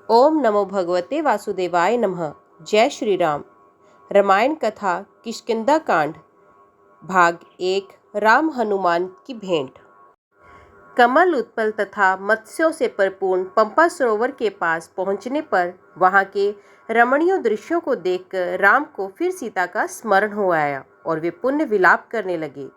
ओम नमो भगवते वासुदेवाय नमः। जय श्री राम। रामायण कथा किष्किंधा कांड भाग 1। राम हनुमान की भेंट। कमल उत्पल तथा मत्स्यों से परिपूर्ण पंपा सरोवर के पास पहुंचने पर वहां के रमणीय दृश्यों को देखकर राम को फिर सीता का स्मरण हो आया और वे पुण्य विलाप करने लगे।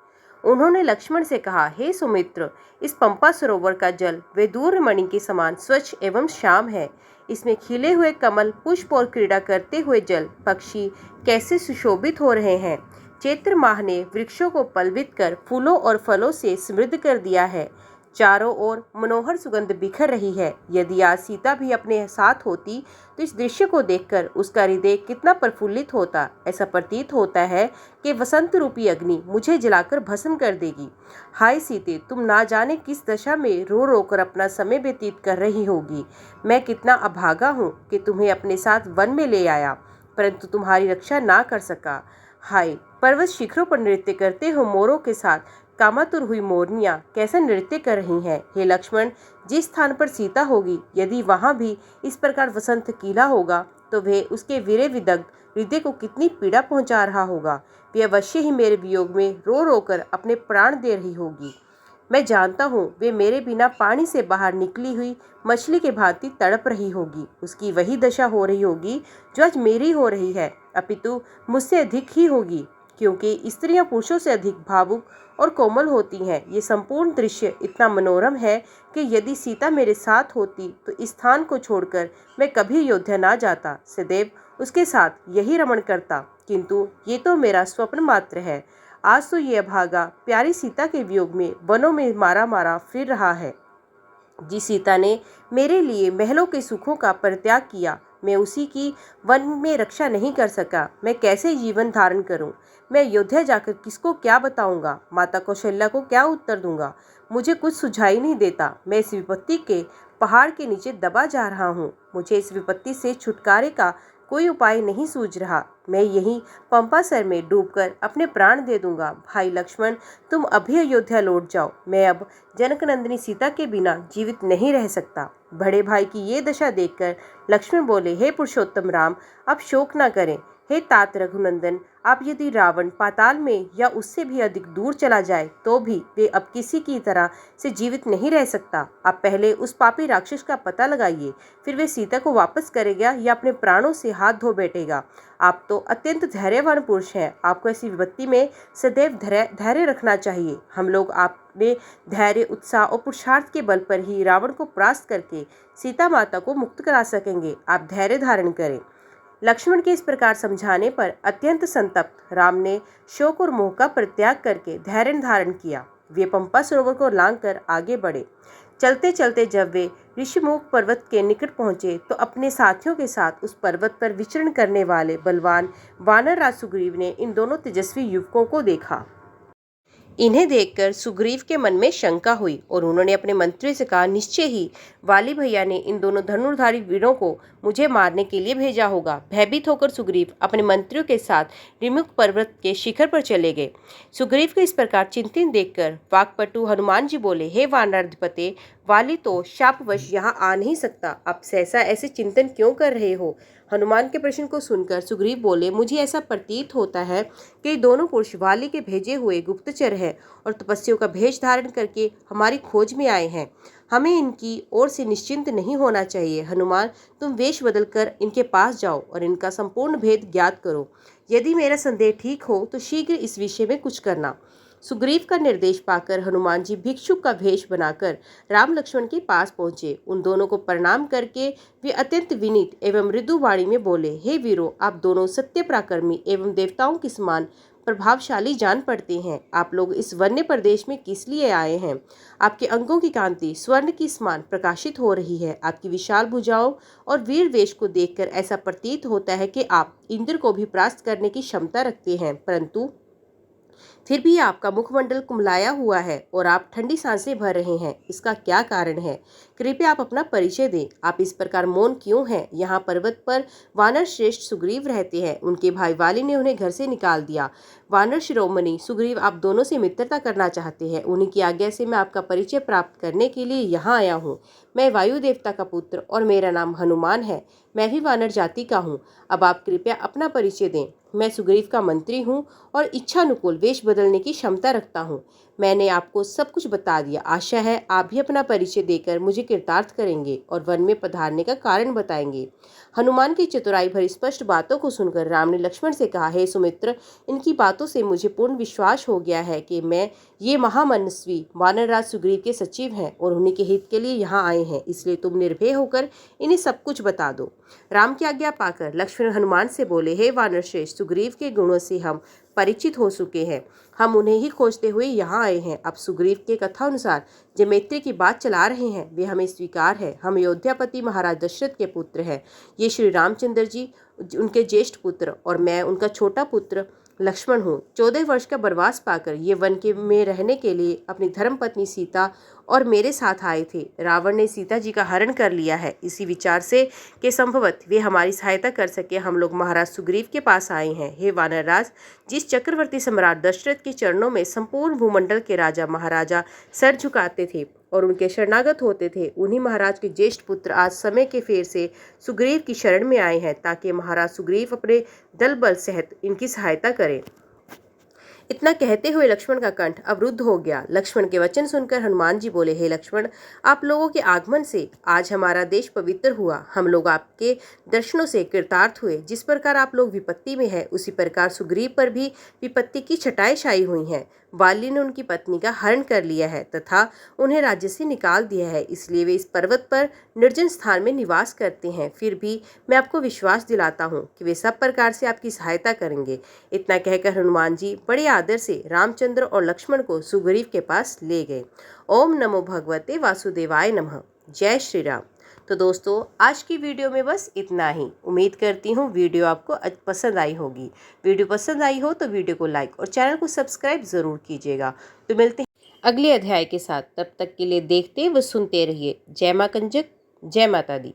उन्होंने लक्ष्मण से कहा, हे सुमित्र, इस पंपा सरोवर का जल विदूर मणि के समान स्वच्छ एवं श्याम है। इसमें खिले हुए कमल, पुष्प और क्रीड़ा करते हुए जल पक्षी कैसे सुशोभित हो रहे हैं। चैत्र माह ने वृक्षों को पल्लवित कर फूलों और फलों से समृद्ध कर दिया है। चारों ओर मनोहर सुगंध बिखर रही है। यदि आज सीता भी अपने साथ होती तो इस दृश्य को देखकर उसका हृदय कितना प्रफुल्लित होता। ऐसा प्रतीत होता है कि वसंत रूपी अग्नि मुझे जलाकर भस्म कर देगी। हाय सीते, तुम ना जाने किस दशा में रो रो कर अपना समय व्यतीत कर रही होगी। मैं कितना अभागा हूँ कि तुम्हें अपने साथ वन में ले आया, परंतु तुम्हारी रक्षा ना कर सका। हाय, पर्वत शिखरों पर नृत्य करते हो मोरों के साथ कामातुर हुई मोरनियां कैसे नृत्य कर रही हैं। हे लक्ष्मण, जिस स्थान पर सीता होगी, यदि वहां भी इस प्रकार वसंत कीला होगा तो वह उसके वीरे विदग्ध हृदय को कितनी पीड़ा पहुंचा रहा होगा। वे अवश्य ही मेरे वियोग में रो रो कर अपने प्राण दे रही होगी। मैं जानता हूँ वे मेरे बिना पानी से बाहर निकली हुई मछली के भांति तड़प रही होगी। उसकी वही दशा हो रही होगी जो आज मेरी हो रही है, अपितु मुझसे अधिक ही होगी, क्योंकि स्त्रियां पुरुषों से अधिक भावुक और कोमल होती हैं। ये संपूर्ण दृश्य इतना मनोरम है कि यदि सीता मेरे साथ होती तो इस स्थान को छोड़कर मैं कभी अयोध्या ना जाता, सदैव उसके साथ यही रमण करता। किंतु ये तो मेरा स्वप्न मात्र है। आज तो ये अभागा प्यारी सीता के वियोग में वनों में मारा मारा फिर रहा है। जिस सीता ने मेरे लिए महलों के सुखों का परित्याग किया, मैं उसी की वन में रक्षा नहीं कर सका। मैं कैसे जीवन धारण करूं? मैं अयोध्या जाकर किसको क्या बताऊंगा? माता कौशल्या को क्या उत्तर दूंगा? मुझे कुछ सुझाई नहीं देता। मैं इस विपत्ति के पहाड़ के नीचे दबा जा रहा हूँ। मुझे इस विपत्ति से छुटकारे का कोई उपाय नहीं सूझ रहा। मैं यहीं पंपासर में डूबकर अपने प्राण दे दूंगा। भाई लक्ष्मण, तुम अभी अयोध्या लौट जाओ। मैं अब जनकनंदिनी सीता के बिना जीवित नहीं रह सकता। बड़े भाई की ये दशा देखकर लक्ष्मण बोले, हे पुरुषोत्तम राम, अब शोक न करें। हे तात रघुनंदन, आप यदि रावण पाताल में या उससे भी अधिक दूर चला जाए तो भी वे अब किसी की तरह से जीवित नहीं रह सकता। आप पहले उस पापी राक्षस का पता लगाइए, फिर वे सीता को वापस करेगा या अपने प्राणों से हाथ धो बैठेगा। आप तो अत्यंत धैर्यवान पुरुष हैं। आपको ऐसी विपत्ति में सदैव धैर्य रखना चाहिए। हम लोग आपने धैर्य, उत्साह और पुरुषार्थ के बल पर ही रावण को परास्त करके सीता माता को मुक्त करा सकेंगे। आप धैर्य धारण करें। लक्ष्मण के इस प्रकार समझाने पर अत्यंत संतप्त राम ने शोक और मोह का परित्याग करके धैर्य धारण किया। वे पंपा सरोवर को लांघकर आगे बढ़े। चलते चलते जब वे ऋषिमुख पर्वत के निकट पहुंचे तो अपने साथियों के साथ उस पर्वत पर विचरण करने वाले बलवान वानर राज सुग्रीव ने इन दोनों तेजस्वी युवकों को देखा। इन्हें देखकर सुग्रीव के मन में शंका हुई और उन्होंने अपने मंत्री से कहा, निश्चय ही वाली भैया ने इन दोनों धनुर्धारी वीरों को मुझे मारने के लिए भेजा होगा। भयभीत होकर सुग्रीव अपने मंत्रियों के साथ ऋमुक पर्वत के शिखर पर चले गए। सुग्रीव के इस प्रकार चिंतित देखकर वाक्पटु हनुमान जी बोले, हे वानराधिपते, वाली तो शापवश यहाँ आ नहीं सकता। आप सहसा ऐसे चिंतन क्यों कर रहे हो? हनुमान के प्रश्न को सुनकर सुग्रीव बोले, मुझे ऐसा प्रतीत होता है कि दोनों पुरुष वाली के भेजे हुए गुप्तचर हैं और तपस्वियों का भेष धारण करके हमारी खोज में आए हैं। हमें इनकी ओर से निश्चिंत नहीं होना चाहिए। हनुमान, तुम वेश बदल कर इनके पास जाओ और इनका संपूर्ण भेद ज्ञात करो। यदि मेरा संदेह ठीक हो तो शीघ्र इस विषय में कुछ करना। सुग्रीव का निर्देश पाकर हनुमान जी भिक्षुक का भेष बनाकर राम लक्ष्मण के पास पहुंचे। उन दोनों को प्रणाम करके वे अत्यंत विनीत एवं मृदु वाणी में बोले, हे वीरों, आप दोनों सत्य पराक्रमी एवं देवताओं के समान प्रभावशाली जान पड़ते हैं। आप लोग इस वन्य प्रदेश में किस लिए आए हैं? आपके अंगों की कांति स्वर्ण की समान प्रकाशित हो रही है। आपकी विशाल भुजाओं और वीर वेश को देखकर ऐसा प्रतीत होता है कि आप इंद्र को भी परास्त करने की क्षमता रखते हैं, परंतु फिर भी आपका मुखमंडल कुमलाया हुआ है और आप ठंडी सांसें भर रहे हैं। इसका क्या कारण है? कृपया आप अपना परिचय दें। आप इस प्रकार मौन क्यों हैं? यहाँ पर्वत पर वानर श्रेष्ठ सुग्रीव रहते हैं। उनके भाई वाली ने उन्हें घर से निकाल दिया। वानर शिरोमणि सुग्रीव आप दोनों से मित्रता करना चाहते हैं। उन्हीं की आज्ञा से मैं आपका परिचय प्राप्त करने के लिए यहाँ आया हूँ। मैं वायु देवता का पुत्र और मेरा नाम हनुमान है। मैं भी वानर जाति का हूँ। अब आप कृपया अपना परिचय दें। मैं सुग्रीव का मंत्री हूँ और इच्छानुकूल वेश बदलने की क्षमता रखता हूँ। मैंने आपको सब कुछ बता दिया। आशा है आप भी अपना परिचय देकर मुझे कृतार्थ करेंगे और वन में पधारने का कारण बताएंगे। हनुमान की चतुराई भरी स्पष्ट बातों को सुनकर राम ने लक्ष्मण से कहा, हे सुमित्र, इनकी बातों से मुझे पूर्ण विश्वास हो गया है कि ये महामनस्वी वानरराज सुग्रीव के सचिव हैं और उन्हीं के हित के लिए यहाँ आए हैं। इसलिए तुम निर्भय होकर इन्हें सब कुछ बता दो। राम की आज्ञा पाकर लक्ष्मण हनुमान से बोले, हे वानरश्रेष्ठ, सुग्रीव के गुणों से हम परिचित हो चुके हैं। हम उन्हें ही खोजते हुए यहाँ आए हैं। अब सुग्रीव के कथा अनुसार जो मैत्री की बात चला रहे हैं वे हमें स्वीकार है। हम अयोध्यापति महाराज दशरथ के पुत्र हैं। ये श्री रामचंद्र जी उनके ज्येष्ठ पुत्र और मैं उनका छोटा पुत्र लक्ष्मण हूँ। 14 वर्ष का वनवास पाकर ये वन के में रहने के लिए अपनी धर्मपत्नी सीता और मेरे साथ आए थे। रावण ने सीता जी का हरण कर लिया है। इसी विचार से कि संभवत वे हमारी सहायता कर सके, हम लोग महाराज सुग्रीव के पास आए हैं। हे वानरराज, जिस चक्रवर्ती सम्राट दशरथ के चरणों में संपूर्ण भूमंडल के राजा महाराजा सर झुकाते थे और उनके शरणागत होते थे, उन्हीं महाराज के ज्येष्ठ पुत्र आज समय के फेर से सुग्रीव की शरण में आए हैं ताकि महाराज सुग्रीव अपने दल बल सहित इनकी सहायता करें। इतना कहते हुए लक्ष्मण का कंठ अवरुद्ध हो गया। लक्ष्मण के वचन सुनकर हनुमान जी बोले, हे लक्ष्मण, आप लोगों के आगमन से आज हमारा देश पवित्र हुआ। हम लोग आपके दर्शनों से कृतार्थ हुए। जिस प्रकार आप लोग विपत्ति में हैं, उसी प्रकार सुग्रीव पर भी विपत्ति की छटाएं छाई हुई हैं। वाली ने उनकी पत्नी का हरण कर लिया है तथा उन्हें राज्य से निकाल दिया है। इसलिए वे इस पर्वत पर निर्जन स्थान में निवास करते हैं। फिर भी मैं आपको विश्वास दिलाता हूँ कि वे सब प्रकार से आपकी सहायता करेंगे। इतना कहकर हनुमान जी बड़े आदर से रामचंद्र और लक्ष्मण को सुग्रीव के पास ले गए। ओम नमो भगवते वासुदेवाय नमः। जय श्री राम। तो दोस्तों, आज की वीडियो में बस इतना ही। उम्मीद करती हूँ वीडियो आपको पसंद आई होगी। वीडियो पसंद आई हो तो वीडियो को लाइक और चैनल को सब्सक्राइब ज़रूर कीजिएगा। तो मिलते हैं अगले अध्याय के साथ। तब तक के लिए देखते व सुनते रहिए। जय मां कंजक, जय माता दी।